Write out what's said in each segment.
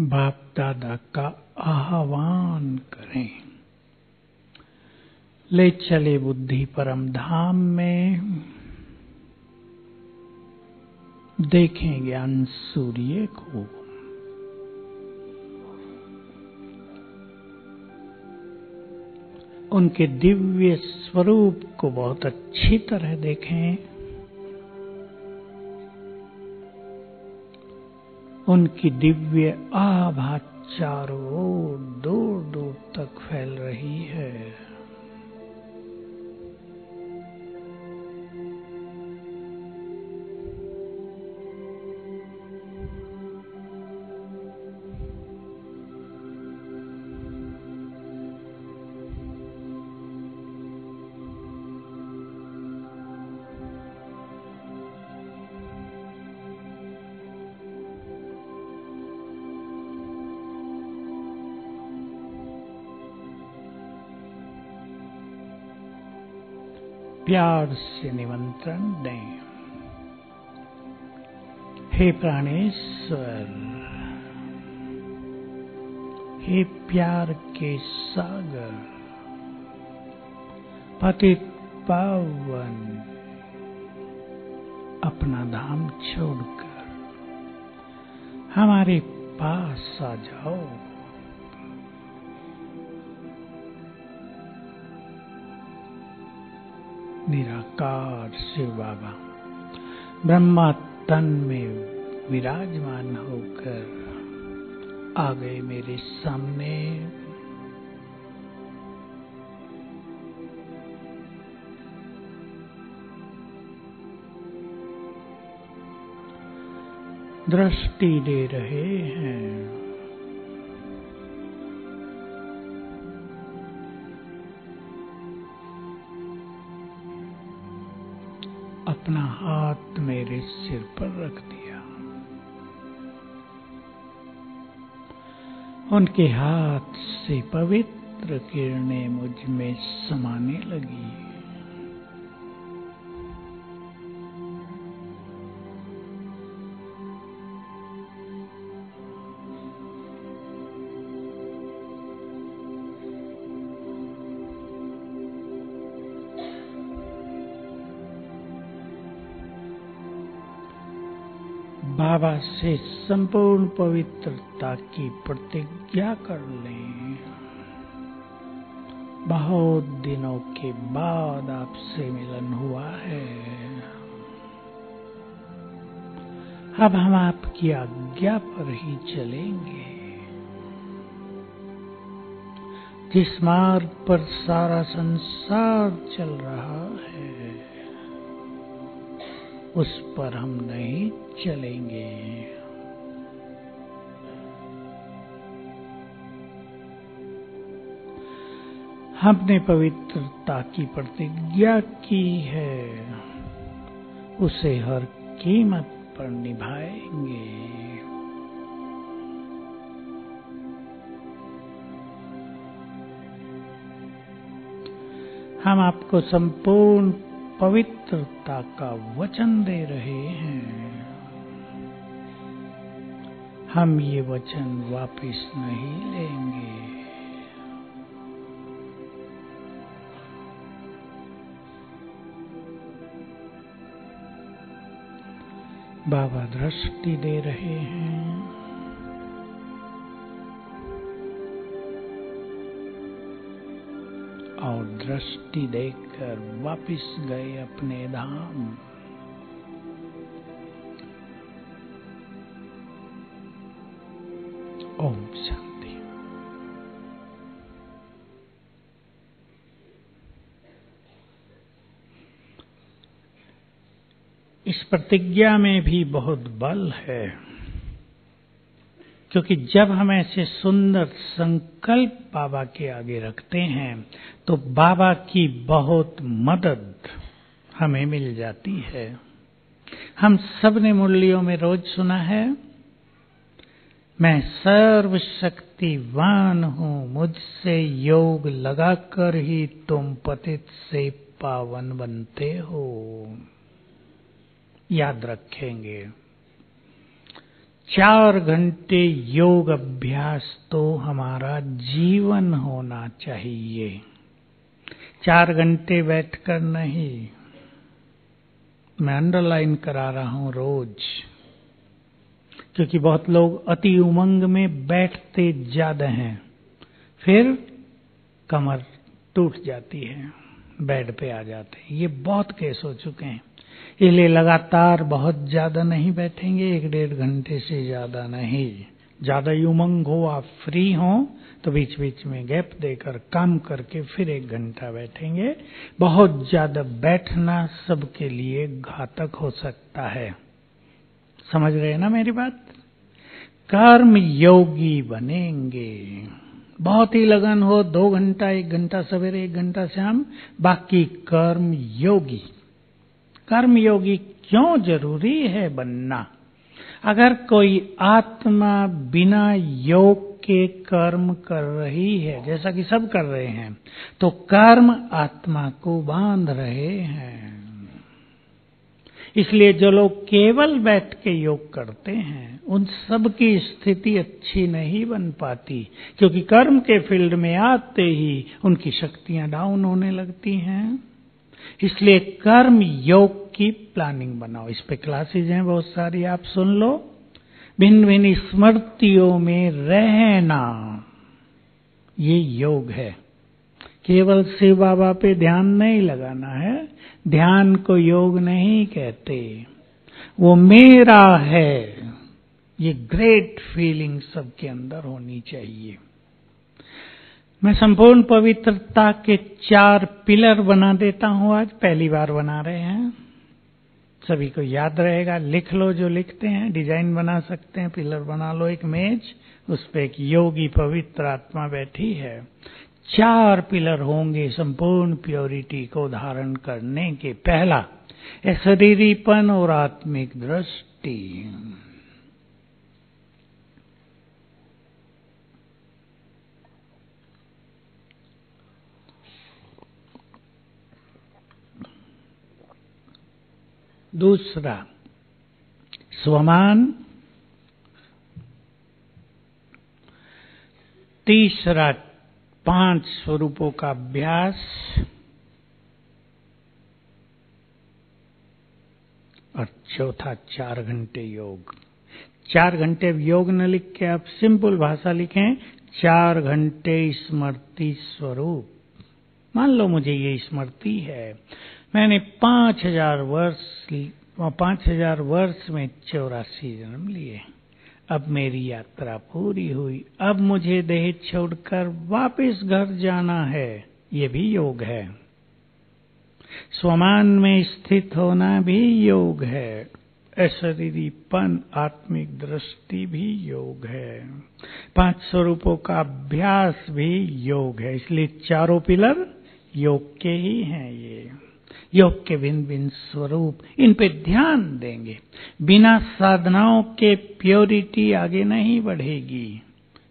बाप दादा का आह्वान करें। ले चले बुद्धि परम धाम में, देखें ज्ञान सूर्य को। उनके दिव्य स्वरूप को बहुत अच्छी तरह देखें। उनकी दिव्य आभा चारों ओर दूर दूर तक फैल रही है। प्यार से निमंत्रण दें। हे प्राणेश्वर, हे प्यार के सागर, पतित पावन, अपना धाम छोड़कर हमारे पास आ जाओ। निराकार शिव बाबा ब्रह्मा तन में विराजमान होकर आ गए मेरे सामने। दृष्टि दे रहे हैं। अपना हाथ मेरे सिर पर रख दिया। उनके हाथ से पवित्र किरणें मुझ में समाने लगी। बाबा से संपूर्ण पवित्रता की प्रतिज्ञा कर लें। बहुत दिनों के बाद आपसे मिलन हुआ है। अब हम आपकी आज्ञा पर ही चलेंगे। जिस मार्ग पर सारा संसार चल रहा है, उस पर हम नहीं चलेंगे। हमने पवित्रता की प्रतिज्ञा की है, उसे हर कीमत पर निभाएंगे। हम आपको संपूर्ण पवित्रता का वचन दे रहे हैं। हम ये वचन वापस नहीं लेंगे। बाबा दृष्टि दे रहे हैं। और दृष्टि देकर वापिस गए अपने धाम। ओम शांति। इस प्रतिज्ञा में भी बहुत बल है, क्योंकि जब हम ऐसे सुंदर संकल्प बाबा के आगे रखते हैं तो बाबा की बहुत मदद हमें मिल जाती है। हम सब ने मुरलियों में रोज सुना है, मैं सर्वशक्तिवान हूँ, मुझसे योग लगाकर ही तुम पतित से पावन बनते हो। याद रखेंगे। 4 घंटे योग अभ्यास तो हमारा जीवन होना चाहिए। 4 घंटे बैठकर नहीं, मैं अंडरलाइन करा रहा हूं रोज, क्योंकि बहुत लोग अति उमंग में बैठते ज्यादा हैं, फिर कमर टूट जाती है, बेड पे आ जाते हैं। ये बहुत केस हो चुके हैं। इसलिए लगातार बहुत ज्यादा नहीं बैठेंगे, 1-1.5 घंटे से ज्यादा नहीं। ज्यादा उमंग हो, आप फ्री हो, तो बीच बीच में गैप देकर काम करके फिर 1 घंटा बैठेंगे। बहुत ज्यादा बैठना सबके लिए घातक हो सकता है। समझ रहे हैं ना मेरी बात? कर्म योगी बनेंगे। बहुत ही लगन हो, 2 घंटा, 1 घंटा सवेरे, 1 घंटा शाम, बाकी कर्म योगी। कर्म योगी क्यों जरूरी है बनना? अगर कोई आत्मा बिना योग के कर्म कर रही है, जैसा कि सब कर रहे हैं, तो कर्म आत्मा को बांध रहे हैं। इसलिए जो लोग केवल बैठ के योग करते हैं, उन सब की स्थिति अच्छी नहीं बन पाती, क्योंकि कर्म के फील्ड में आते ही उनकी शक्तियां डाउन होने लगती हैं। इसलिए कर्म योग की प्लानिंग बनाओ। इस पे क्लासेज हैं बहुत सारी, आप सुन लो। भिन्न भिन्न स्मृतियों में रहना, ये योग है। केवल शिव बाबा पे ध्यान नहीं लगाना है, ध्यान को योग नहीं कहते, वो मेरा है। ये ग्रेट फीलिंग सबके अंदर होनी चाहिए। मैं संपूर्ण पवित्रता के 4 पिलर बना देता हूं। आज पहली बार बना रहे हैं, सभी को याद रहेगा। लिख लो, जो लिखते हैं डिजाइन बना सकते हैं। पिलर बना लो, एक मेज, उस पे एक योगी पवित्र आत्मा बैठी है। 4 पिलर होंगे संपूर्ण प्योरिटी को धारण करने के। पहला, शरीरीपन और आत्मिक दृष्टि। दूसरा, स्वमान। तीसरा, 5 स्वरूपों का अभ्यास। और चौथा, 4 घंटे योग। 4 घंटे योग न लिख के आप सिंपल भाषा लिखें, 4 घंटे स्मृति स्वरूप। मान लो मुझे ये स्मृति है, मैंने 5000 वर्ष में 84 जन्म लिए। अब मेरी यात्रा पूरी हुई, अब मुझे देह छोड़कर वापस घर जाना है। ये भी योग है। स्वमान में स्थित होना भी योग है। अशरीरीपन, आत्मिक दृष्टि भी योग है। 5 स्वरूपों का अभ्यास भी योग है। इसलिए चारों पिलर योग के ही हैं। ये योग के भिन्न भिन्न स्वरूप, इन पे ध्यान देंगे। बिना साधनाओं के प्योरिटी आगे नहीं बढ़ेगी।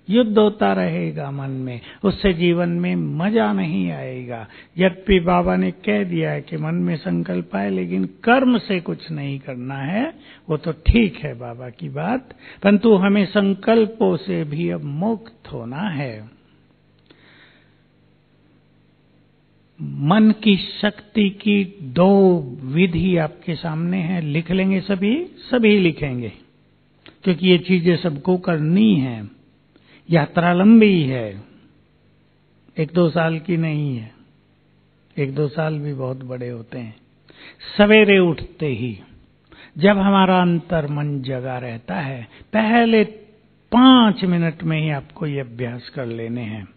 युद्ध होता रहेगा मन में, उससे जीवन में मजा नहीं आएगा। यद्यपि बाबा ने कह दिया है कि मन में संकल्प आए, लेकिन कर्म से कुछ नहीं करना है, वो तो ठीक है बाबा की बात, परंतु हमें संकल्पों से भी अब मुक्त होना है। मन की शक्ति की 2 विधि आपके सामने है। लिख लेंगे सभी लिखेंगे, क्योंकि ये चीजें सबको करनी है। यात्रा लंबी है, 1-2 साल की नहीं है। 1-2 साल भी बहुत बड़े होते हैं। सवेरे उठते ही जब हमारा अंतर मन जगा रहता है, पहले 5 मिनट में ही आपको ये अभ्यास कर लेने हैं।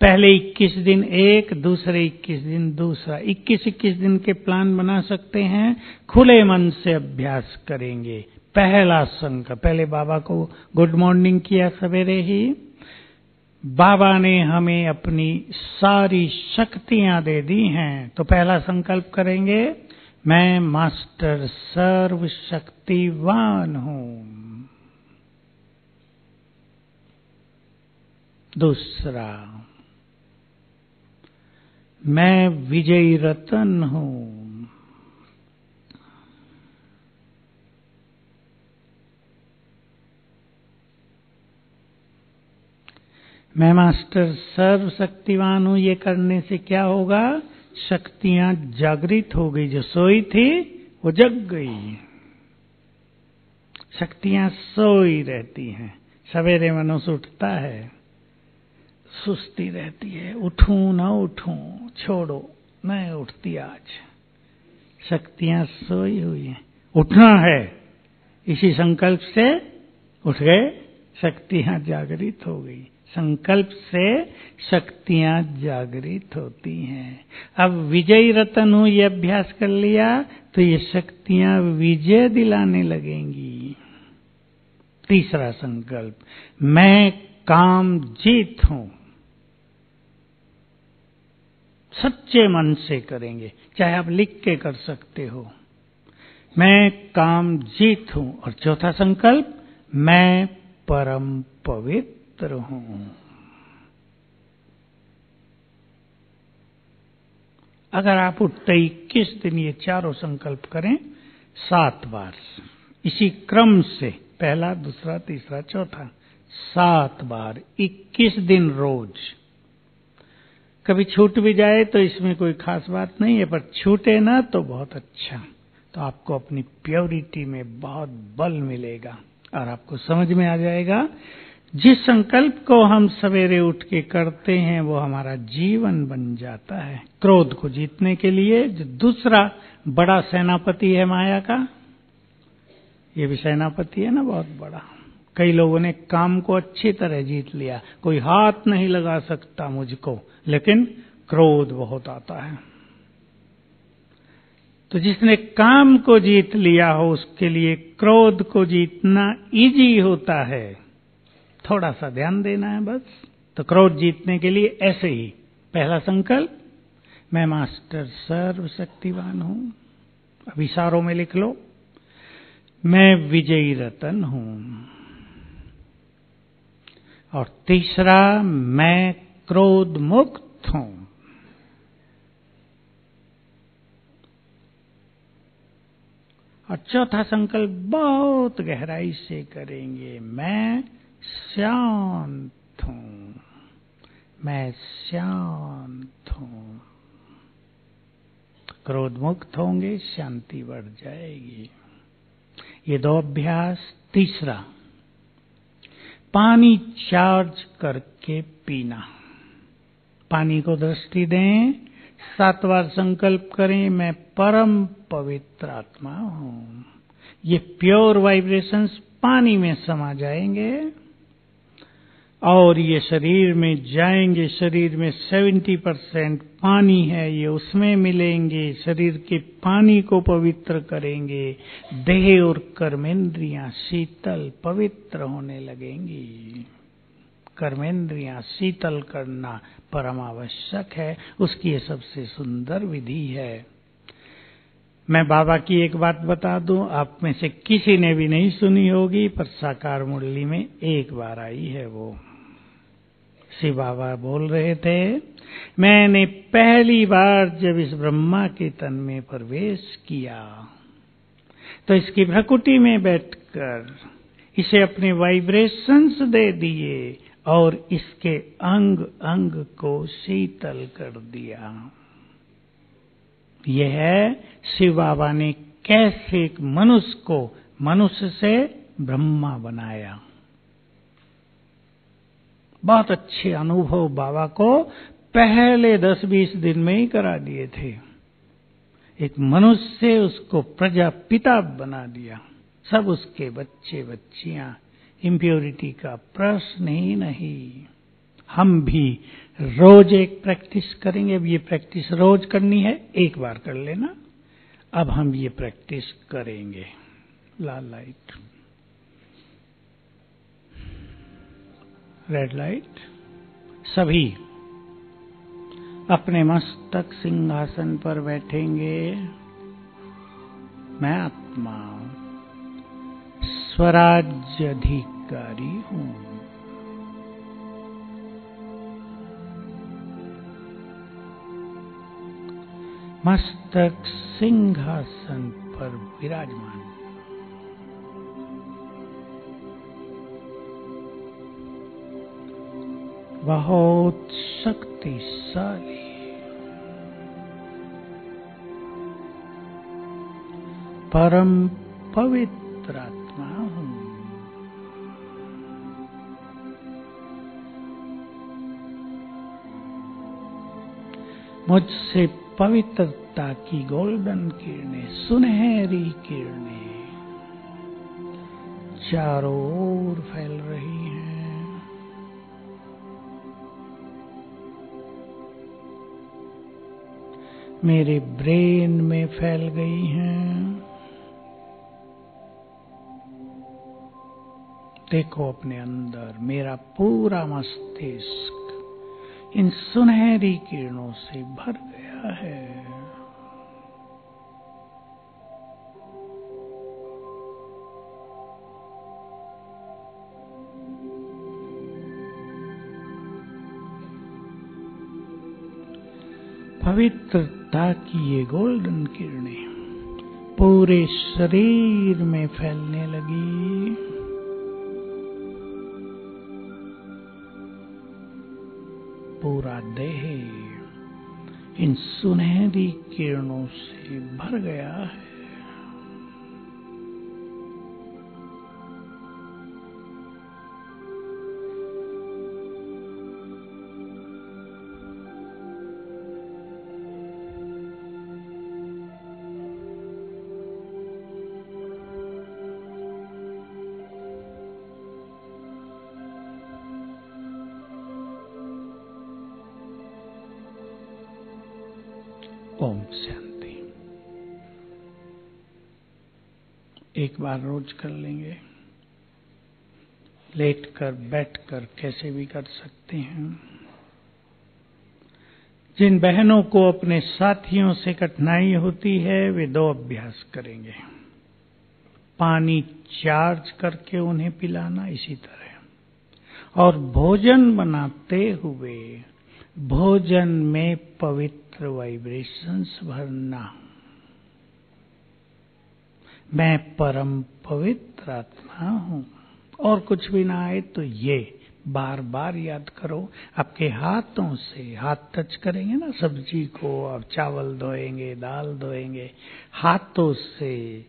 पहले 21 दिन एक, दूसरे 21 दिन दूसरा। 21-21 दिन के प्लान बना सकते हैं। खुले मन से अभ्यास करेंगे। पहला संकल्प, पहले बाबा को गुड मॉर्निंग किया सवेरे ही। बाबा ने हमें अपनी सारी शक्तियां दे दी हैं, तो पहला संकल्प करेंगे, मैं मास्टर सर्वशक्तिवान हूं। दूसरा, मैं विजयी रतन हूं। मैं मास्टर सर्वशक्तिवान हूं, ये करने से क्या होगा? शक्तियां जागृत हो गई। जो सोई थी वो जग गई। शक्तियां सोई रहती हैं। सवेरे मनुष्य उठता है, सुस्ती रहती है, उठूं ना उठूं, छोड़ो, मैं उठती आज। शक्तियां सोई हुई हैं, उठना है, इसी संकल्प से उठ गए, शक्तियां जागृत हो गई। संकल्प से शक्तियां जागृत होती हैं। अब विजयी रतन हूं ये अभ्यास कर लिया तो ये शक्तियां विजय दिलाने लगेंगी। तीसरा संकल्प, मैं काम जीत हूं। सच्चे मन से करेंगे, चाहे आप लिख के कर सकते हो। मैं काम जीत हूं। और चौथा संकल्प, मैं परम पवित्र हूं। अगर आप उठते 21 दिन ये चारों संकल्प करें 7 बार, इसी क्रम से पहला, दूसरा, तीसरा, चौथा, 7 बार 21 दिन रोज। कभी छूट भी जाए तो इसमें कोई खास बात नहीं है, पर छूटे ना तो बहुत अच्छा। तो आपको अपनी प्योरिटी में बहुत बल मिलेगा और आपको समझ में आ जाएगा जिस संकल्प को हम सवेरे उठ के करते हैं वो हमारा जीवन बन जाता है। क्रोध को जीतने के लिए जो दूसरा बड़ा सेनापति है माया का, ये भी सेनापति है ना बहुत बड़ा। कई लोगों ने काम को अच्छी तरह जीत लिया, कोई हाथ नहीं लगा सकता मुझको, लेकिन क्रोध बहुत आता है। तो जिसने काम को जीत लिया हो उसके लिए क्रोध को जीतना इजी होता है, थोड़ा सा ध्यान देना है बस। तो क्रोध जीतने के लिए ऐसे ही, पहला संकल्प, मैं मास्टर सर्वशक्तिवान हूं। अब इशारों में लिख लो, मैं विजयी रतन हूं। और तीसरा, मैं क्रोध मुक्त हूं। और चौथा संकल्प बहुत गहराई से करेंगे, मैं शांत हूं। मैं शांत हूं। क्रोध मुक्त होंगे, शांति बढ़ जाएगी। ये 2 अभ्यास। तीसरा, पानी चार्ज करके पीना। पानी को दृष्टि दें, 7 बार संकल्प करें, मैं परम पवित्र आत्मा हूं। ये प्योर वाइब्रेशंस पानी में समा जाएंगे और ये शरीर में जाएंगे। शरीर में 70% पानी है, ये उसमें मिलेंगे। शरीर के पानी को पवित्र करेंगे। देह और कर्मेंद्रियां शीतल पवित्र होने लगेंगी। कर्मेंद्रियां शीतल करना परम आवश्यक है, उसकी ये सबसे सुंदर विधि है। मैं बाबा की एक बात बता दूं, आप में से किसी ने भी नहीं सुनी होगी, पर साकार मुरली में एक बार आई है। वो शिव बाबा बोल रहे थे, मैंने पहली बार जब इस ब्रह्मा के तन में प्रवेश किया तो इसकी भ्रकुटी में बैठकर इसे अपने वाइब्रेशंस दे दिए और इसके अंग अंग को शीतल कर दिया। यह है शिव बाबा ने कैसे एक मनुष्य को मनुष्य से ब्रह्मा बनाया। बहुत अच्छे अनुभव बाबा को पहले 10-20 दिन में ही करा दिए थे। एक मनुष्य से उसको प्रजापिता बना दिया, सब उसके बच्चे बच्चियां। इम्प्योरिटी का प्रश्न ही नहीं। हम भी रोज एक प्रैक्टिस करेंगे। अब ये प्रैक्टिस रोज करनी है, एक बार कर लेना। अब हम ये प्रैक्टिस करेंगे। लाल लाइट, रेड लाइट। सभी अपने मस्तक सिंहासन पर बैठेंगे। मैं आत्मा स्वराज्य अधिकारी हूं। मस्तक सिंहासन पर विराजमान। बहुत शक्तिशाली, परम पवित्र आत्मा हूं। मुझसे पवित्रता की गोल्डन किरणें, सुनहरी किरणें चारों ओर फैल रही हैं। मेरे ब्रेन में फैल गई हैं। देखो अपने अंदर, मेरा पूरा मस्तिष्क इन सुनहरी किरणों से भर गया है। पवित्रता की ये गोल्डन किरणें पूरे शरीर में फैलने लगी। पूरा देह इन सुनहरी किरणों से भर गया है। ओम शांति। एक बार रोज कर लेंगे, लेटकर बैठकर कैसे भी कर सकते हैं। जिन बहनों को अपने साथियों से कठिनाई होती है वे 2 अभ्यास करेंगे। पानी चार्ज करके उन्हें पिलाना इसी तरह, और भोजन बनाते हुए भोजन में पवित्र वाइब्रेशंस भरना। मैं परम पवित्र आत्मा हूं। और कुछ भी ना आए तो ये बार बार याद करो। आपके हाथों से हाथ टच करेंगे ना सब्जी को, आप चावल धोएंगे, दाल धोएंगे, हाथों से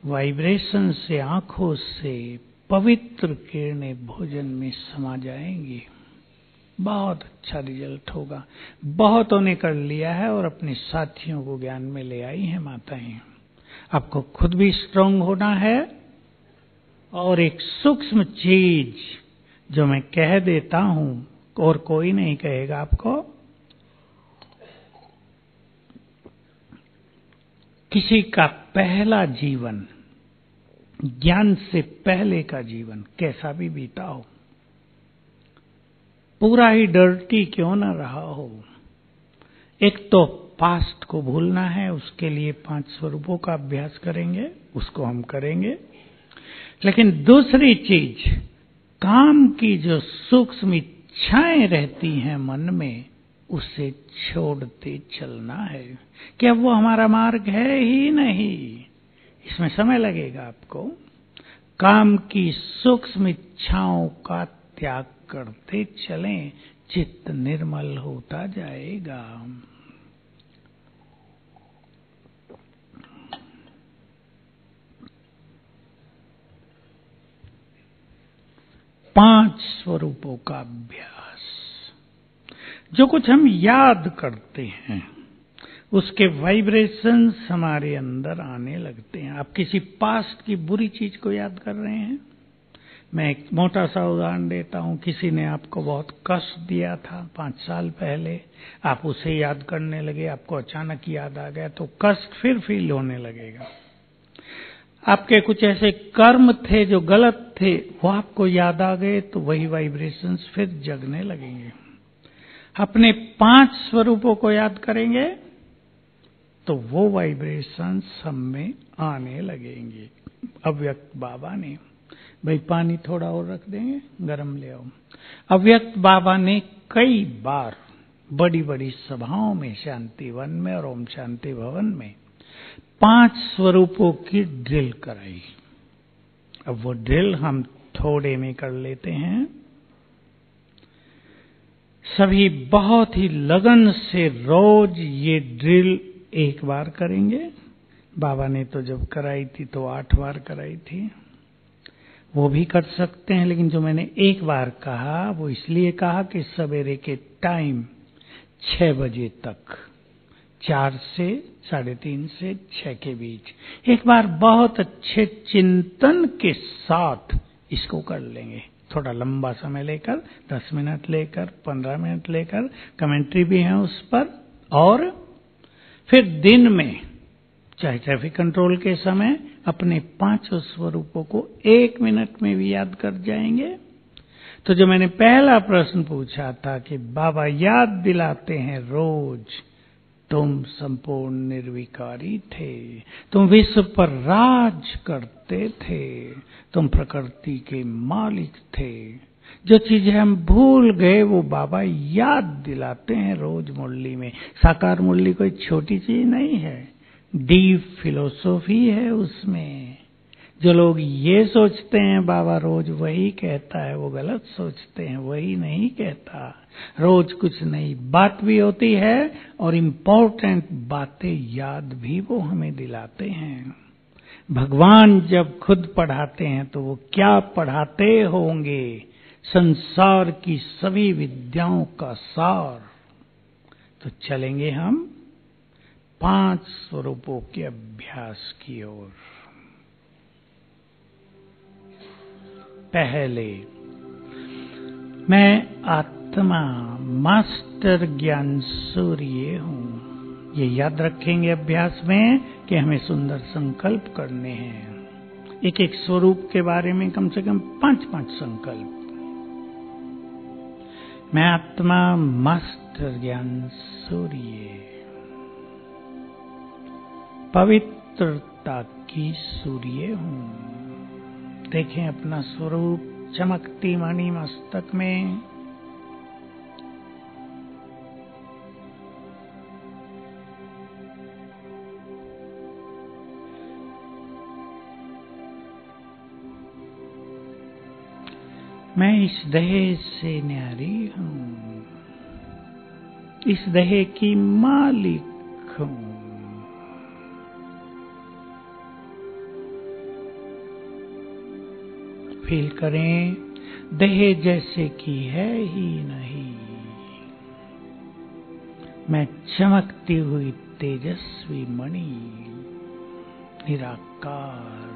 वाइब्रेशन से, आंखों से पवित्र किरणें भोजन में समा जाएंगी। बहुत अच्छा रिजल्ट होगा। बहुतों ने कर लिया है और अपने साथियों को ज्ञान में ले आई हैं माताएं। आपको खुद भी स्ट्रांग होना है। और एक सूक्ष्म चीज जो मैं कह देता हूं और कोई नहीं कहेगा आपको, किसी का पहला जीवन, ज्ञान से पहले का जीवन कैसा भी बीता हो, पूरा ही डर्टी क्यों न रहा हो, एक तो पास्ट को भूलना है। उसके लिए 5 स्वरूपों का अभ्यास करेंगे, उसको हम करेंगे। लेकिन दूसरी चीज, काम की जो सूक्ष्म इच्छाएं रहती हैं मन में, उसे छोड़ते चलना है। क्या वो हमारा मार्ग है ही नहीं, इसमें समय लगेगा आपको। काम की सूक्ष्म इच्छाओं का त्याग करते चलें, चित्त निर्मल होता जाएगा। पांच स्वरूपों का अभ्यास। जो कुछ हम याद करते हैं उसके वाइब्रेशंस हमारे अंदर आने लगते हैं। आप किसी पास्ट की बुरी चीज को याद कर रहे हैं। मैं एक मोटा सा उदाहरण देता हूं। किसी ने आपको बहुत कष्ट दिया था 5 साल पहले, आप उसे याद करने लगे, आपको अचानक याद आ गया तो कष्ट फिर फील होने लगेगा। आपके कुछ ऐसे कर्म थे जो गलत थे, वो आपको याद आ गए तो वही वाइब्रेशंस फिर जगने लगेंगे। अपने 5 स्वरूपों को याद करेंगे तो वो वाइब्रेशंस हम में आने लगेंगे। अव्यक्त बाबा ने, भाई पानी थोड़ा और रख देंगे, गरम ले आओ। अव्यक्त बाबा ने कई बार बड़ी बड़ी सभाओं में, शांति वन में और ओम शांति भवन में 5 स्वरूपों की ड्रिल कराई। अब वो ड्रिल हम थोड़े में कर लेते हैं। सभी बहुत ही लगन से रोज ये ड्रिल एक बार करेंगे। बाबा ने तो जब कराई थी तो 8 बार कराई थी, वो भी कर सकते हैं, लेकिन जो मैंने एक बार कहा वो इसलिए कहा कि सवेरे के टाइम 6 बजे तक, 4 से 3:30 से 6 के बीच एक बार बहुत अच्छे चिंतन के साथ इसको कर लेंगे। थोड़ा लंबा समय लेकर, 10 मिनट लेकर, 15 मिनट लेकर, कमेंट्री भी है उस पर। और फिर दिन में चाहे ट्रैफिक कंट्रोल के समय अपने 5 स्वरूपों को 1 मिनट में भी याद कर जाएंगे। तो जो मैंने पहला प्रश्न पूछा था कि बाबा याद दिलाते हैं रोज, तुम संपूर्ण निर्विकारी थे, तुम विश्व पर राज करते थे, तुम प्रकृति के मालिक थे। जो चीजें हम भूल गए वो बाबा याद दिलाते हैं रोज मुरली में। साकार मुरली कोई छोटी चीज नहीं है, डीप फिलोसॉफी है उसमें। जो लोग ये सोचते हैं बाबा रोज वही कहता है, वो गलत सोचते हैं, वही नहीं कहता। रोज कुछ नई बात भी होती है और इम्पोर्टेंट बातें याद भी वो हमें दिलाते हैं। भगवान जब खुद पढ़ाते हैं तो वो क्या पढ़ाते होंगे? संसार की सभी विद्याओं का सार। तो चलेंगे हम 5 स्वरूपों के अभ्यास की ओर। पहले, मैं आत्मा मास्टर ज्ञान सूर्य हूं। ये याद रखेंगे अभ्यास में कि हमें सुंदर संकल्प करने हैं। एक एक स्वरूप के बारे में कम से कम 5-5 संकल्प। मैं आत्मा मास्टर ज्ञान सूर्य, पवित्रता की सूर्य हूं। देखें अपना स्वरूप चमकती मणि मस्तक में। मैं इस देह से न्यारी हूं, इस देह की मालिक हूं। फील करें देह जैसे कि है ही नहीं। मैं चमकती हुई तेजस्वी मणि, निराकार।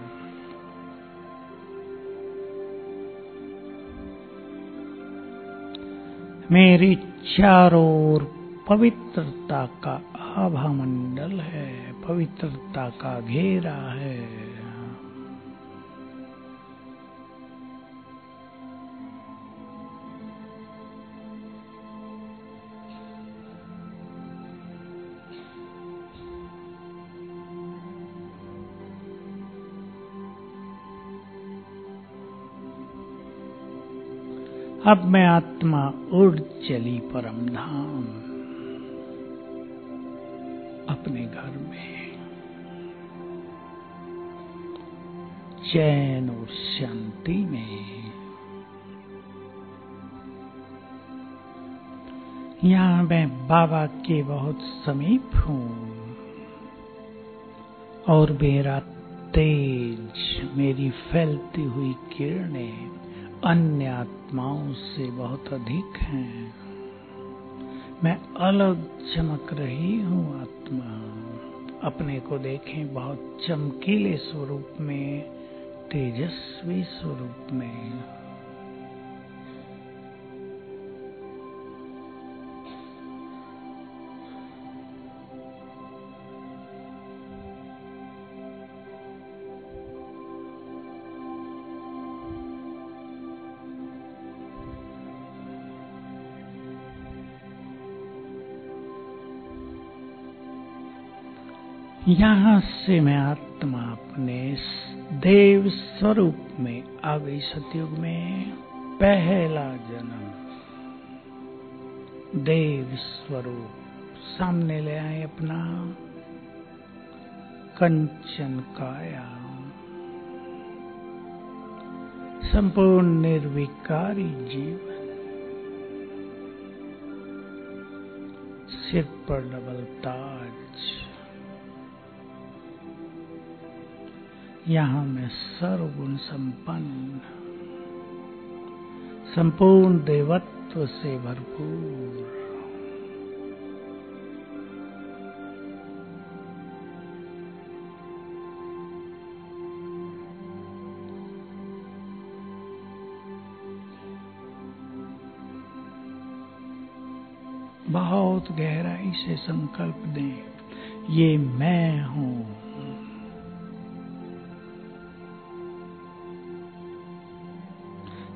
मेरे चारों ओर पवित्रता का आभा मंडल है, पवित्रता का घेरा है। अब मैं आत्मा उड़ चली परम धाम, अपने घर में चैन और शांति में। यहाँ मैं बाबा के बहुत समीप हूँ और मेरा तेज, मेरी फैलती हुई किरणें अन्य आत्माओं से बहुत अधिक हैं। मैं अलग चमक रही हूँ आत्मा। अपने को देखें बहुत चमकीले स्वरूप में, तेजस्वी स्वरूप में। यहाँ से मैं आत्मा अपने देव स्वरूप में आ गई। सतयुग में पहला जन्म, देव स्वरूप सामने ले आए अपना। कंचन काया, संपूर्ण निर्विकारी जीवन, सिर पर डबल ताज, यहाँ मैं सर्वगुण संपन्न, संपूर्ण देवत्व से भरपूर, बहुत गहराई से संकल्प दें, ये मैं हूं।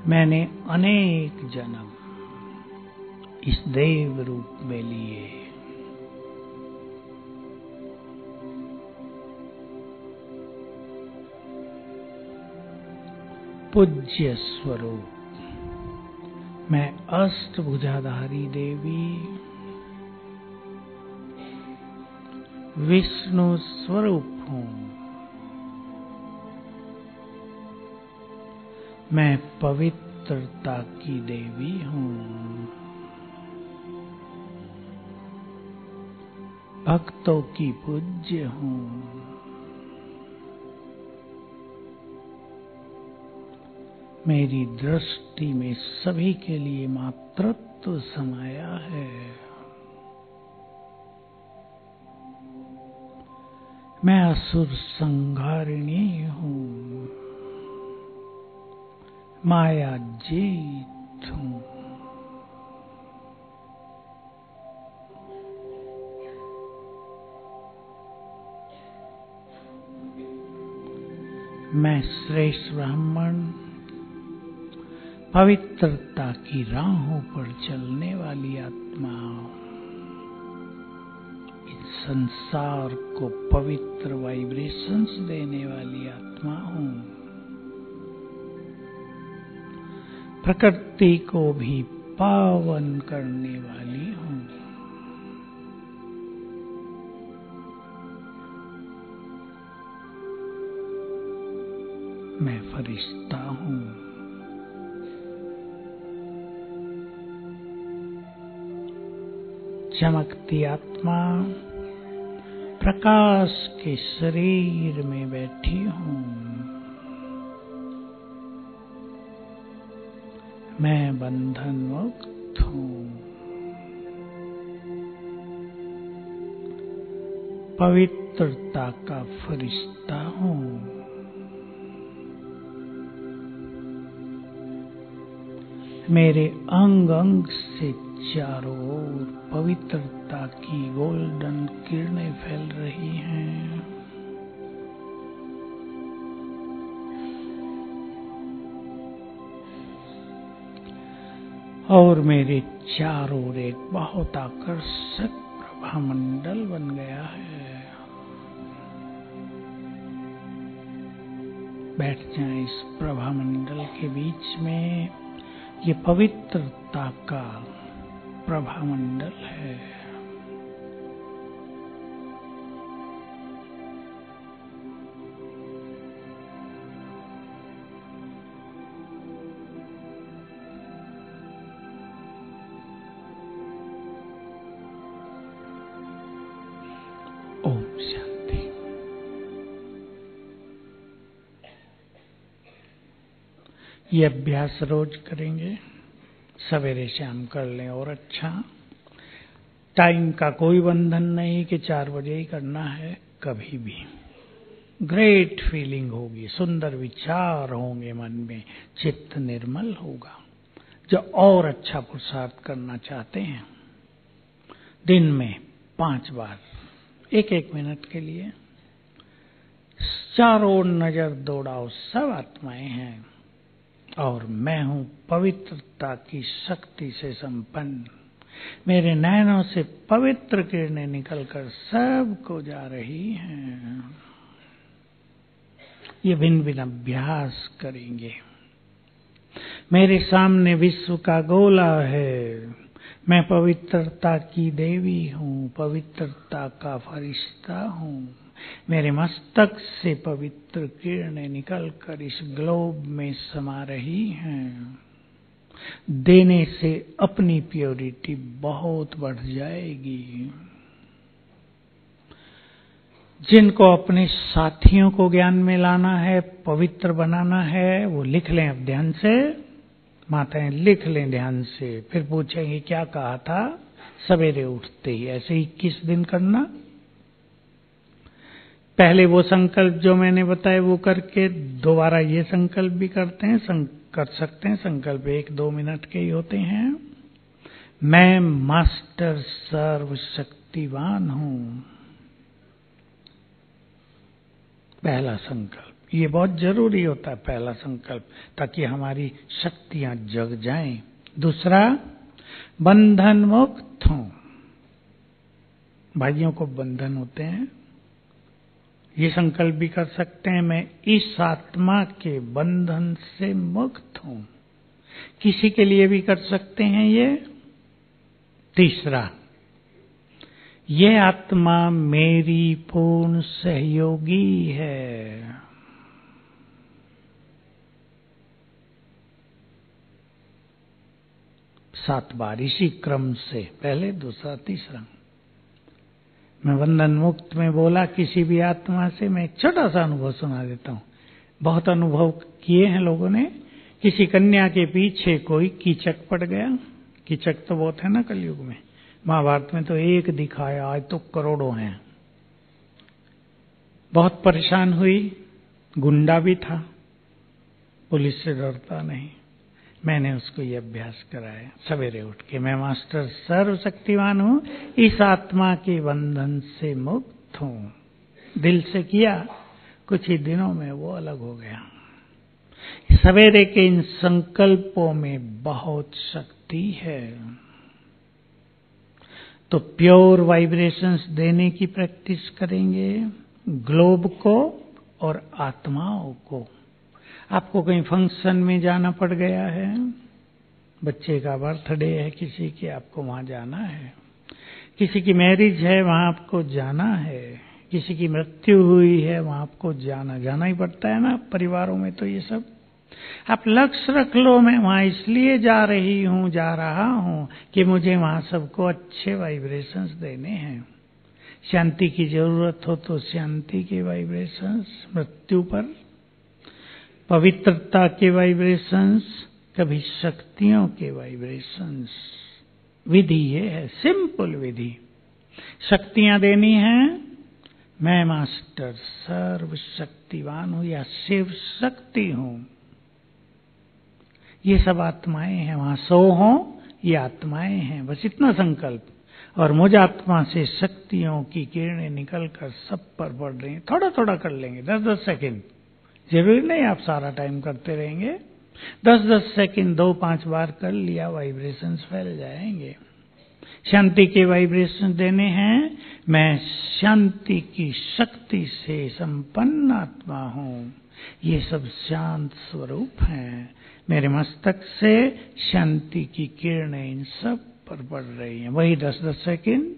मैंने अनेक जन्म इस देव रूप में लिए, पूज्य स्वरूप मैं अष्टभुजाधारी देवी विष्णु स्वरूप हूँ। मैं पवित्रता की देवी हूँ, भक्तों की पूज्य हूँ। मेरी दृष्टि में सभी के लिए मातृत्व समाया है। मैं असुर संहारिणी हूँ, माया जीत हूँ। मैं श्रेष्ठ ब्राह्मण, पवित्रता की राहों पर चलने वाली आत्मा, इस संसार को पवित्र वाइब्रेशंस देने वाली आत्मा हूँ। प्रकृति को भी पावन करने वाली हूँ। मैं फरिश्ता हूँ। चमकती आत्मा प्रकाश के शरीर में बैठी हूँ। मैं बंधन मुक्त हूँ। पवित्रता का फरिश्ता हूँ। मेरे अंग अंग से चारों ओर पवित्रता की गोल्डन किरणें फैल रही हैं। और मेरे चारों ओर एक बहुत आकर्षक प्रभामंडल बन गया है। बैठ जाएं इस प्रभामंडल के बीच में। ये पवित्रता का प्रभामंडल है। ओम शांति। ये अभ्यास रोज करेंगे, सवेरे शाम कर लें और अच्छा। टाइम का कोई बंधन नहीं कि 4 बजे ही करना है, कभी भी। ग्रेट फीलिंग होगी, सुंदर विचार होंगे मन में, चित्त निर्मल होगा। जो और अच्छा पुरुषार्थ करना चाहते हैं, दिन में 5 बार 1-1 मिनट के लिए चारों ओर नजर दौड़ाओ। सब आत्माएं हैं और मैं हूं पवित्रता की शक्ति से संपन्न। मेरे नैनों से पवित्र किरणें निकलकर सबको जा रही हैं। ये भिन्न भिन्न अभ्यास करेंगे। मेरे सामने विश्व का गोला है। मैं पवित्रता की देवी हूँ, पवित्रता का फरिश्ता हूँ। मेरे मस्तक से पवित्र किरणें निकलकर इस ग्लोब में समा रही हैं। देने से अपनी प्योरिटी बहुत बढ़ जाएगी। जिनको अपने साथियों को ज्ञान में लाना है, पवित्र बनाना है, वो लिख लें अब ध्यान से। माताएं लिख लें ध्यान से, फिर पूछेंगे क्या कहा था सवेरे उठते ही। ऐसे ही 21 दिन करना। पहले वो संकल्प जो मैंने बताया वो करके दोबारा ये संकल्प भी करते हैं, कर सकते हैं। संकल्प 1-2 मिनट के ही होते हैं। मैं मास्टर सर्वशक्तिवान हूं, पहला संकल्प। ये बहुत जरूरी होता है पहला संकल्प, ताकि हमारी शक्तियां जग जाएं। दूसरा, बंधन मुक्त हूं। भाइयों को बंधन होते हैं, ये संकल्प भी कर सकते हैं। मैं इस आत्मा के बंधन से मुक्त हूं। किसी के लिए भी कर सकते हैं ये। तीसरा, ये आत्मा मेरी पूर्ण सहयोगी है। सात बार इसी क्रम से, पहले, दूसरा, तीसरा। मैं बंधन मुक्त में बोला किसी भी आत्मा से। मैं एक छोटा सा अनुभव सुना देता हूं। बहुत अनुभव किए हैं लोगों ने। किसी कन्या के पीछे कोई कीचक पड़ गया। कीचक तो बहुत है ना कलयुग में। महाभारत में तो एक दिखाया, आज तो करोड़ों हैं। बहुत परेशान हुई। गुंडा भी था, पुलिस से डरता नहीं। मैंने उसको ये अभ्यास कराया सवेरे उठ के। मैं मास्टर सर्वशक्तिवान हूं, इस आत्मा के बंधन से मुक्त हूं। दिल से किया, कुछ ही दिनों में वो अलग हो गया। सवेरे के इन संकल्पों में बहुत शक्ति है। तो प्योर वाइब्रेशंस देने की प्रैक्टिस करेंगे, ग्लोब को और आत्माओं को। आपको कहीं फंक्शन में जाना पड़ गया है, बच्चे का बर्थडे है किसी के, आपको वहां जाना है। किसी की मैरिज है, वहां आपको जाना है। किसी की मृत्यु हुई है, वहां आपको जाना ही पड़ता है ना परिवारों में। तो ये सब आप लक्ष्य रख लो, मैं वहां इसलिए जा रहा हूं कि मुझे वहां सबको अच्छे वाइब्रेशंस देने हैं। शांति की जरूरत हो तो शांति के वाइब्रेशंस, मृत्यु पर पवित्रता के वाइब्रेशंस, कभी शक्तियों के वाइब्रेशंस। विधि ये है, सिंपल विधि। शक्तियां देनी है, मैं मास्टर सर्वशक्तिवान हूं या शिव शक्ति हूं। ये सब आत्माएं हैं, वहां 100 हो, ये आत्माएं हैं। बस इतना संकल्प। और मुझ आत्मा से शक्तियों की किरणें निकलकर सब पर पड़ रही हैं। थोड़ा थोड़ा कर लेंगे, 10-10 सेकंड। जरूरी नहीं आप सारा टाइम करते रहेंगे। 10-10 सेकंड 2-5 बार कर लिया, वाइब्रेशंस फैल जाएंगे। शांति के वाइब्रेशन देने हैं। मैं शांति की शक्ति से संपन्न आत्मा हूं। ये सब शांत स्वरूप हैं। मेरे मस्तक से शांति की किरणें इन सब पर पड़ रही हैं। वही 10-10 सेकंड।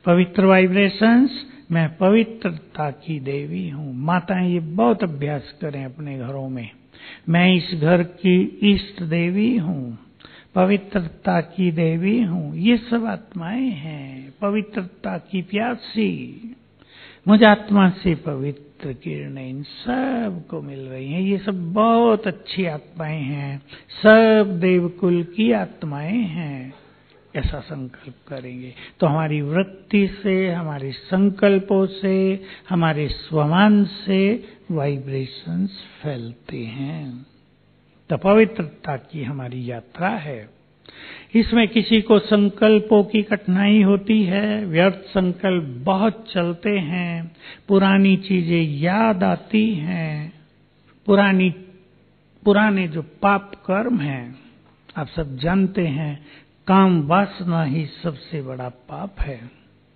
पवित्र वाइब्रेशंस, मैं पवित्रता की देवी हूं। माताएं ये बहुत अभ्यास करें अपने घरों में। मैं इस घर की इष्ट देवी हूं, पवित्रता की देवी हूं। ये सब आत्माएं हैं, पवित्रता की प्यासी। मुझ आत्मा से पवित्र किरणें इन सब को मिल रही हैं। ये सब बहुत अच्छी आत्माएं हैं, सब देवकुल की आत्माएं हैं। ऐसा संकल्प करेंगे तो हमारी वृत्ति से, हमारे संकल्पों से, हमारे स्वमान से वाइब्रेशंस फैलते हैं। तो पवित्रता की हमारी यात्रा है। इसमें किसी को संकल्पों की कठिनाई होती है, व्यर्थ संकल्प बहुत चलते हैं, पुरानी चीजें याद आती हैं, पुराने जो पाप कर्म हैं, आप सब जानते हैं, काम वासना ही सबसे बड़ा पाप है।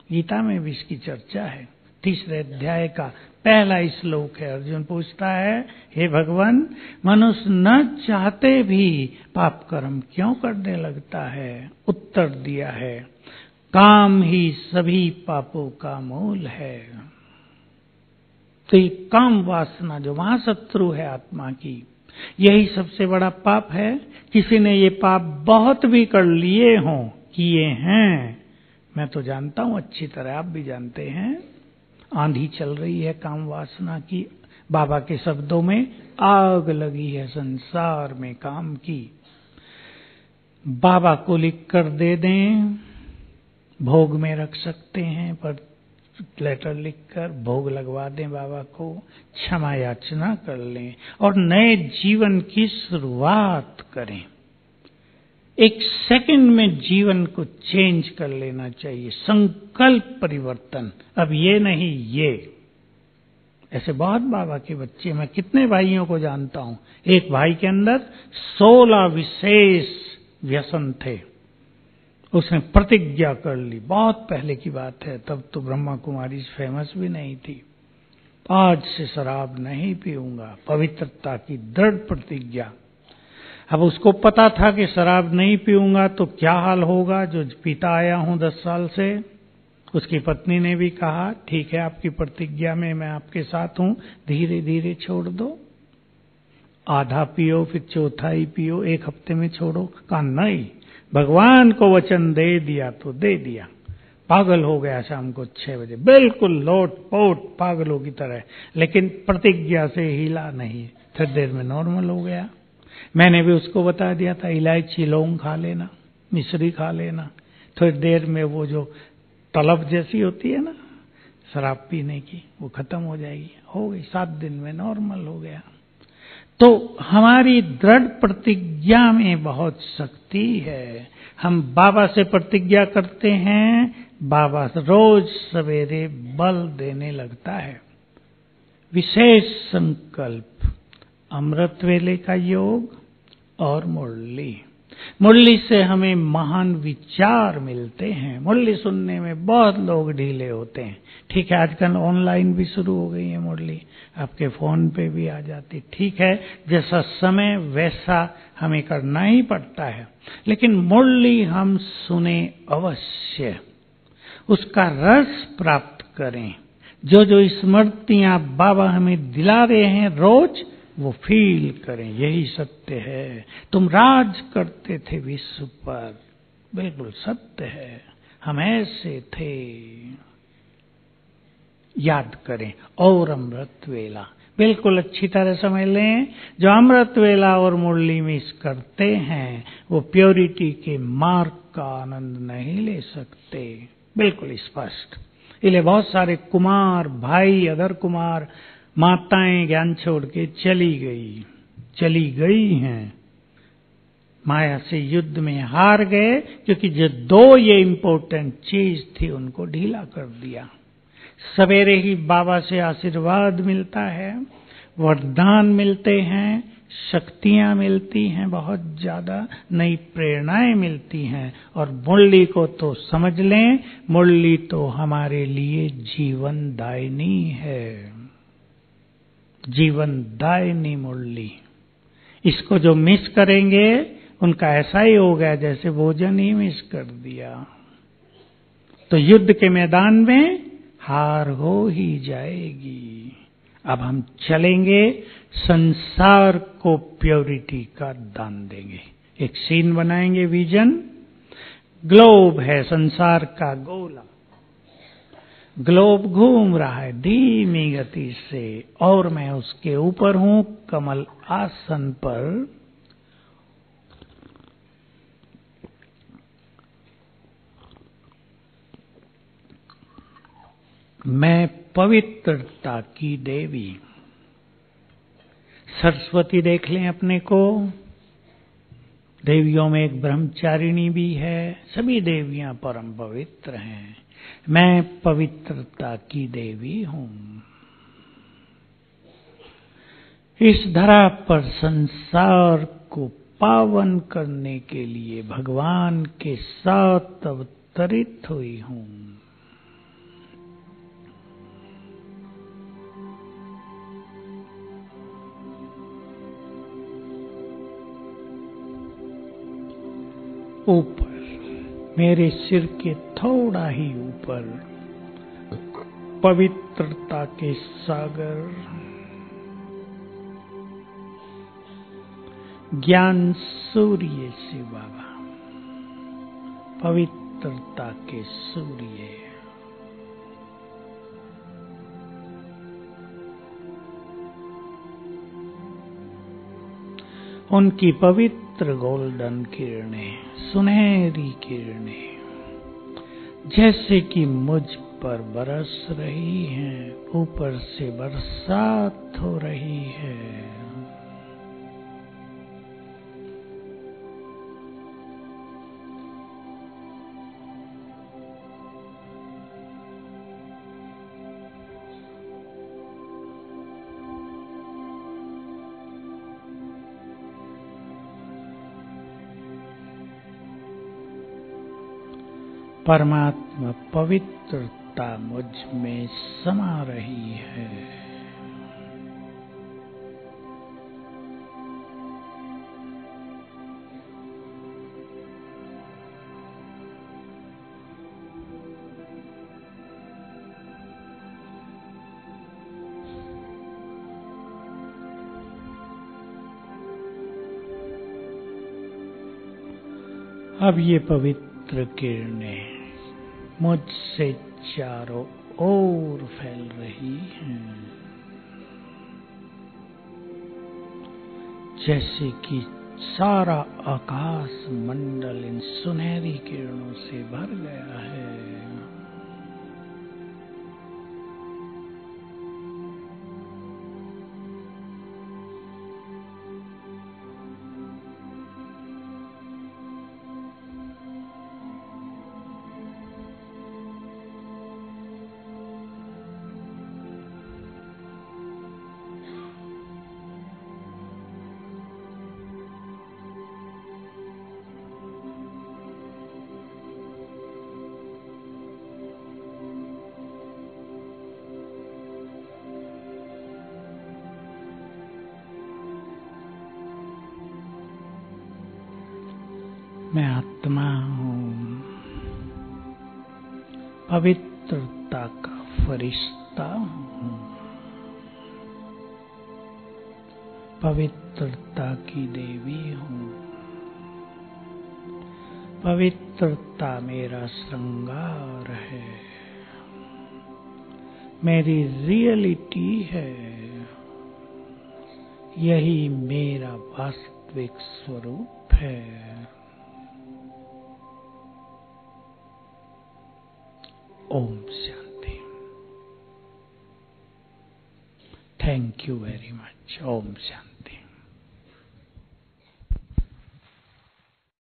गीता में भी इसकी चर्चा है। 3रे अध्याय का पहला श्लोक है। अर्जुन पूछता है, हे भगवान, मनुष्य न चाहते भी पाप कर्म क्यों करने लगता है? उत्तर दिया है, काम ही सभी पापों का मूल है। तो ये काम वासना जो महाशत्रु है आत्मा की, यही सबसे बड़ा पाप है। किसी ने ये पाप बहुत भी कर लिए हों, किए हैं, मैं तो जानता हूं अच्छी तरह, आप भी जानते हैं। आंधी चल रही है काम वासना की, बाबा के शब्दों में आग लगी है संसार में काम की। बाबा को लिख कर दे दें, भोग में रख सकते हैं, पर लेटर लिखकर भोग लगवा दें बाबा को, क्षमा याचना कर लें और नए जीवन की शुरुआत करें। एक सेकंड में जीवन को चेंज कर लेना चाहिए, संकल्प परिवर्तन। अब ये नहीं ये। ऐसे बहुत बाबा के बच्चे, मैं कितने भाइयों को जानता हूं। एक भाई के अंदर 16 विशेष व्यसन थे। उसने प्रतिज्ञा कर ली, बहुत पहले की बात है, तब तो ब्रह्मा कुमारी फेमस भी नहीं थी। आज से शराब नहीं पीऊंगा, पवित्रता की दृढ़ प्रतिज्ञा। अब उसको पता था कि शराब नहीं पीऊंगा तो क्या हाल होगा, जो पीता आया हूं 10 साल से। उसकी पत्नी ने भी कहा, ठीक है आपकी प्रतिज्ञा में मैं आपके साथ हूं, धीरे धीरे छोड़ दो, आधा पियो फिर चौथाई पियो, 1 हफ्ते में छोड़ो। कहा नहीं, भगवान को वचन दे दिया तो दे दिया। पागल हो गया शाम को 6 बजे, बिल्कुल लोट पोट पागलों की तरह, लेकिन प्रतिज्ञा से हिला नहीं। थोड़ी देर में नॉर्मल हो गया। मैंने भी उसको बता दिया था, इलायची लौंग खा लेना, मिश्री खा लेना, थोड़ी देर में वो जो तलब जैसी होती है ना शराब पीने की, वो खत्म हो जाएगी। हो गई, 7 दिन में नॉर्मल हो गया। तो हमारी दृढ़ प्रतिज्ञा में बहुत शक्ति है। हम बाबा से प्रतिज्ञा करते हैं, बाबा रोज सवेरे बल देने लगता है। विशेष संकल्प, अमृत वेले का योग और मुरली। मुरली से हमें महान विचार मिलते हैं। मुरली सुनने में बहुत लोग ढीले होते हैं। ठीक है, आजकल ऑनलाइन भी शुरू हो गई है मुरली, आपके फोन पे भी आ जाती। ठीक है, जैसा समय वैसा हमें करना ही पड़ता है, लेकिन मुरली हम सुने अवश्य, उसका रस प्राप्त करें। जो जो स्मृतियां बाबा हमें दिला रहे हैं रोज, वो फील करें। यही सत्य है। तुम राज करते थे विश्व पर, बिल्कुल सत्य है, हम ऐसे थे। याद करें। और अमृत वेला, बिल्कुल अच्छी तरह समझ लें। जो अमृत वेला और मुरली मिस करते हैं, वो प्योरिटी के मार्ग का आनंद नहीं ले सकते। बिल्कुल स्पष्ट। इसलिए बहुत सारे कुमार भाई, अदर कुमार माताएं ज्ञान छोड़ के चली गई हैं, माया से युद्ध में हार गए, क्योंकि जो 2 ये इंपॉर्टेंट चीज थी उनको ढीला कर दिया। सवेरे ही बाबा से आशीर्वाद मिलता है, वरदान मिलते हैं, शक्तियां मिलती हैं, बहुत ज्यादा नई प्रेरणाएं मिलती हैं। और मुरली को तो समझ लें, मुरली तो हमारे लिए जीवन दायिनी है, जीवन दायिनी मुरली। इसको जो मिस करेंगे उनका ऐसा ही हो गया जैसे भोजन ही मिस कर दिया। तो युद्ध के मैदान में हार हो ही जाएगी। अब हम चलेंगे, संसार को प्योरिटी का दान देंगे। एक सीन बनाएंगे, विजन। ग्लोब है संसार का गोला, ग्लोब घूम रहा है धीमी गति से, और मैं उसके ऊपर हूं कमल आसन पर। मैं पवित्रता की देवी। सरस्वती देख लें अपने को, देवियों में एक ब्रह्मचारिणी भी है, सभी देवियां परम पवित्र हैं। मैं पवित्रता की देवी हूं। इस धरा पर संसार को पावन करने के लिए भगवान के साथ अवतरित हुई हूं। ऊपर, मेरे सिर के थोड़ा ही ऊपर, पवित्रता के सागर, ज्ञान सूर्य से बाबा, पवित्रता के सूर्य, उनकी पवित्र गोल्डन किरणें, सुनहरी किरणें जैसे कि मुझ पर बरस रही हैं, ऊपर से बरसात हो रही है। परमात्मा पवित्रता मुझ में समा रही है। अब ये पवित्र किरणें मुझसे चारों ओर फैल रही हैं, जैसे कि सारा आकाश मंडल इन सुनहरी किरणों से भर गया है। मैं आत्मा हूँ, पवित्रता का फरिश्ता हूँ, पवित्रता की देवी हूँ, पवित्रता मेरा श्रृंगार है, मेरी रियलिटी है, यही मेरा वास्तविक स्वरूप है। ओम शांति। Thank you very much. ओम शांति।